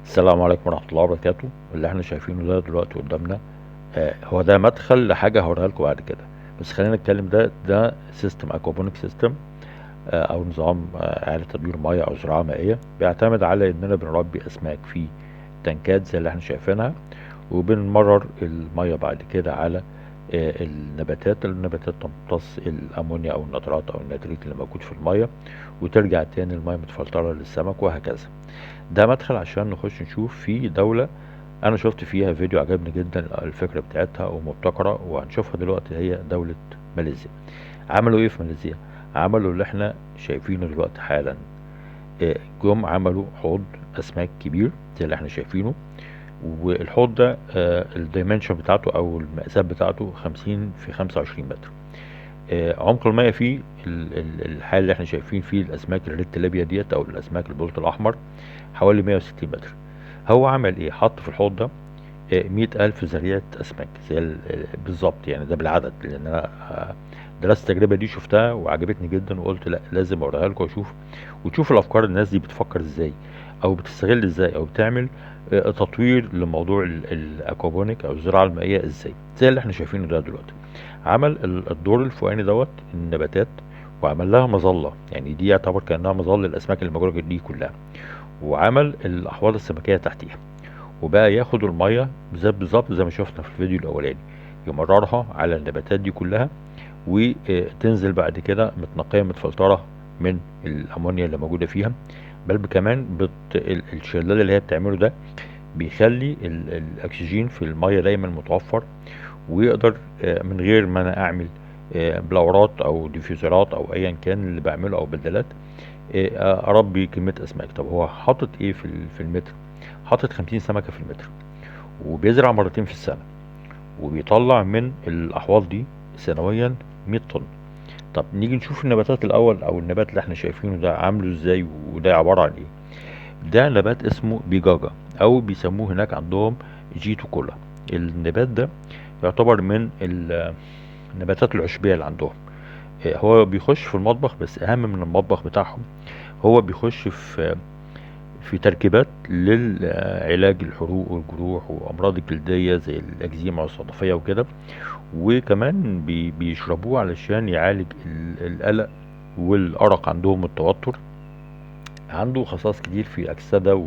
السلام عليكم ورحمة الله وبركاته. اللي احنا شايفينه ده دلوقتي قدامنا هو ده مدخل لحاجة هوريها لكم بعد كده. بس خلينا نتكلم. ده سيستم اكوابونيك سيستم، او نظام إعادة تدوير مياه او زراعة مائية. بيعتمد على اننا بنربي اسماك في تنكات زي اللي احنا شايفينها، وبنمرر المية بعد كده على النباتات تمتص الامونيا او النترات او النتريت اللي موجود في المية، وترجع تاني المية متفلترة للسمك وهكذا. ده مدخل عشان نخش نشوف في دولة انا شفت فيها فيديو عجبني جدا الفكرة بتاعتها ومبتكرة، وهنشوفها دلوقتي. هي دولة ماليزيا. عملوا ايه في ماليزيا؟ عملوا اللي احنا شايفينه دلوقتي حالا. جم عملوا حوض اسماك كبير زي اللي احنا شايفينه، والحوض ده الدايمنشن بتاعته او المقاسات بتاعته 50 في 25 متر. عمق المية فيه الحال اللي احنا شايفين فيه الاسماك الريد تلابيا ديت او الاسماك البلط الاحمر حوالي 160 متر. هو عمل ايه؟ حط في الحوض ده 100,000 ذريعة أسماك زي بالظبط، يعني ده بالعدد، لأن أنا درست التجربة دي، شفتها وعجبتني جدا، وقلت لا لازم أوريها لكم وأشوف وتشوف الأفكار الناس دي بتفكر إزاي، أو بتستغل إزاي، أو بتعمل تطوير لموضوع الأكوابونيك أو الزراعة المائية إزاي، زي اللي إحنا شايفينه ده دلوقتي. عمل الدور الفوقاني دوت النباتات، وعمل لها مظلة، يعني دي يعتبر كأنها مظلة الأسماك اللي موجودة دي كلها، وعمل الأحواض السمكية تحتيها، وبقى ياخد المية بالظبط زي ما شفنا في الفيديو الاولاني، يمررها على النباتات دي كلها، وتنزل بعد كده متنقية متفلترة من الامونيا اللي موجودة فيها. بل كمان الشلال اللي هي بتعمله ده بيخلي الاكسجين في المية دايما متوفر، ويقدر من غير ما انا اعمل بلورات او ديفيوزرات او ايا كان اللي بعمله او بدلات، اربي كمية اسماك. طب هو حاطط ايه في المتر؟ حاطط 50 سمكة في المتر، وبيزرع مرتين في السنة، وبيطلع من الأحواض دي سنويا 100 طن. طب نيجي نشوف النباتات الأول، أو النبات اللي احنا شايفينه ده عامله ازاي، وده عبارة عن ايه. ده نبات اسمه بيجاجا، أو بيسموه هناك عندهم جيتو كولا. النبات ده يعتبر من النباتات العشبية اللي عندهم. هو بيخش في المطبخ، بس أهم من المطبخ بتاعهم هو بيخش في تركيبات للعلاج الحروق والجروح وامراض الجلديه زي الاكزيما والصدفيه وكده. وكمان بيشربوه علشان يعالج القلق والارق عندهم والتوتر. عنده خصائص كتير في اكسده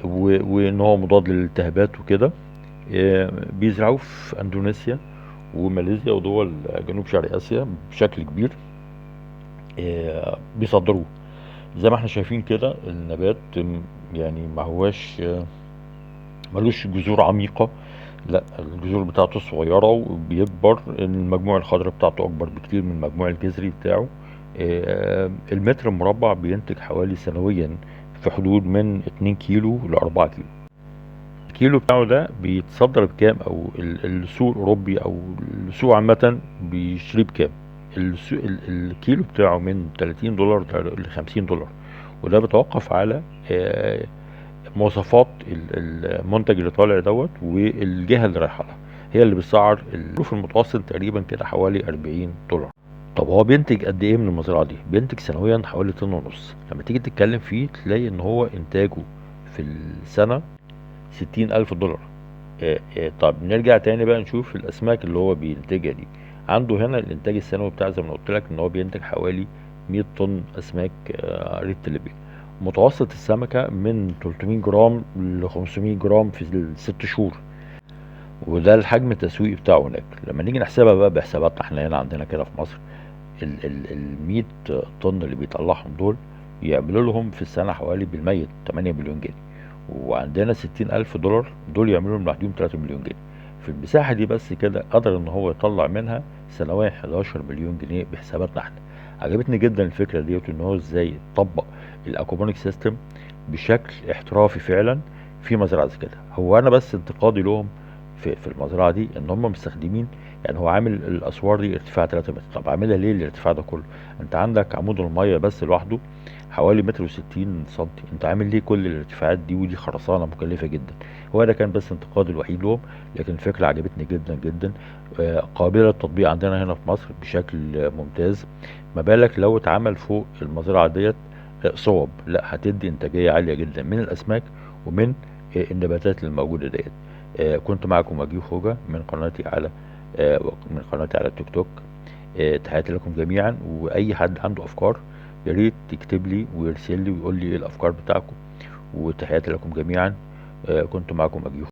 وان هو مضاد للالتهابات وكده. بيزرعوه في اندونيسيا وماليزيا ودول جنوب شرق اسيا بشكل كبير. بيصدروه. زي ما احنا شايفين كده النبات يعني ما هواش ملوش جذور عميقة، لا الجذور بتاعته صغيرة وبيكبر. المجموع الخضري بتاعته أكبر بكتير من المجموع الجذري بتاعه. المتر المربع بينتج حوالي سنويا في حدود من 2 كيلو ل 4 كيلو. الكيلو بتاعه ده بيتصدر بكام، أو السوق الأوروبي أو السوق عامة بيشتريه بكام؟ الكيلو بتاعه من 30 دولار ل 50 دولار، وده بيتوقف على مواصفات المنتج اللي طالع دوت، والجهه اللي رايحه لها هي اللي بتسعر في المتوسط تقريبا كده حوالي 40 دولار. طب هو بينتج قد ايه من المزرعه دي؟ بينتج سنويا حوالي طن ونص. لما تيجي تتكلم فيه تلاقي ان هو انتاجه في السنه 60,000 دولار. طب نرجع تاني بقى نشوف الاسماك اللي هو بينتجها دي. عنده هنا الانتاج السنوي بتاعه زي ما قلت لك ان هو بينتج حوالي 100 طن اسماك ريد تليبيا. متوسط السمكة من 300 جرام ل 500 جرام في الست شهور، وده الحجم التسويقي بتاعه هناك. لما نيجي نحسبها بقى بحساباتنا احنا هنا عندنا كده في مصر، ال 100 طن اللي بيطلعهم دول يعملوا لهم في السنة حوالي بالميت 8 مليون جنيه، وعندنا 60,000 دولار دول يعملوا لهم لوحدهم 3 مليون جنيه. في المساحة دي بس كده قدر ان هو يطلع منها سنويا 11 مليون جنيه بحساباتنا احنا. عجبتني جدا الفكرة ديت، ان هو ازاي طبق الاكوبونيك سيستم بشكل احترافي فعلا في مزرعة زي كده. هو انا بس انتقادي لهم في المزرعة دي ان هم مستخدمين، يعني هو عامل الاسوار دي ارتفاع 3 متر. طب عاملها ليه الارتفاع ده كله؟ انت عندك عمود المية بس لوحده حوالي متر وستين سنتي، انت عامل ليه كل الارتفاعات دي؟ ودي خرسانة مكلفة جدا. هو ده كان بس انتقادي الوحيد لهم، لكن الفكرة عجبتني جدا جدا. قابلة للتطبيق عندنا هنا في مصر بشكل ممتاز. ما بالك لو اتعمل فوق المزرعة ديت صوب، لا هتدي انتاجية عالية جدا من الاسماك ومن النباتات الموجودة ديت. كنت معكم وجيه خوجة من قناتي على التيك توك. تحياتي لكم جميعا، واي حد عنده افكار يا ريت يكتب لي ويرسل لي ويقول لي ايه الافكار بتاعكم. وتحياتي لكم جميعا. كنت معكم وجيه